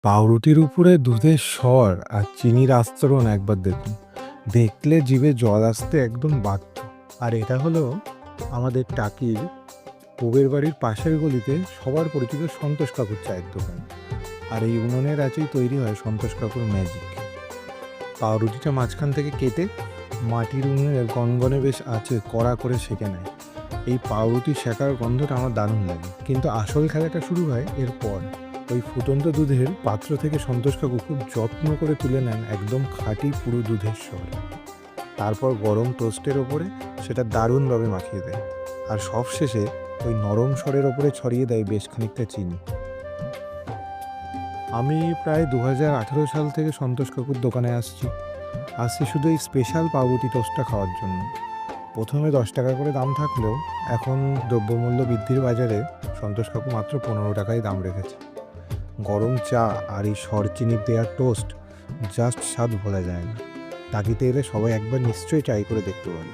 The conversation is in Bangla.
পাউরুটির উপরে দুধের স্বর আর চিনির আস্তরণ একবার দেখুন। দেখলে জিভে জল আসতে একদম বাধ্য। আর এটা হলো আমাদের টাকির পূবের বাড়ির পাশের গলিতে সবার পরিচিত সন্তোষ কাকুর চায়ের দোকান। আর এই উনুনের আঁচেই তৈরি হয় সন্তোষ কাকুর ম্যাজিক। পাউরুটিটা মাঝখান থেকে কেটে মাটির উনুনের গনগনে বেশ আঁচে কড়া করে সেঁকে নেয়। এই পাউরুটি শেখার গন্ধটা আমার দারুণ লাগে, কিন্তু আসল খেলাটা শুরু হয় এরপর। ওই ফুটন্ত দুধের পাত্র থেকে সন্তোষ কাকু খুব যত্ন করে তুলে নেন একদম খাঁটি পুরো দুধের স্বর। তারপর গরম টোস্টের ওপরে সেটা দারুণভাবে মাখিয়ে দেয়। আর সবশেষে ওই নরম স্বরের ওপরে ছড়িয়ে দেয় বেশ খানিকটা চিনি। আমি প্রায় 2018 সাল থেকে সন্তোষ কাকুর দোকানে আসছি শুধু এই স্পেশাল পাউরুটি টোস্টটা খাওয়ার জন্য। প্রথমে 10 টাকা করে দাম থাকলেও এখন দ্রব্যমূল্য বৃদ্ধির বাজারে সন্তোষ কাকু মাত্র 15 টাকায় দাম রেখেছে। গরম চা আর এই সরচিনির দেওয়া টোস্ট জাস্ট স্বাদ ভোলা যায় না। টাকিতে এলে সবাই একবার নিশ্চয়ই ট্রাই করে দেখতে পারে।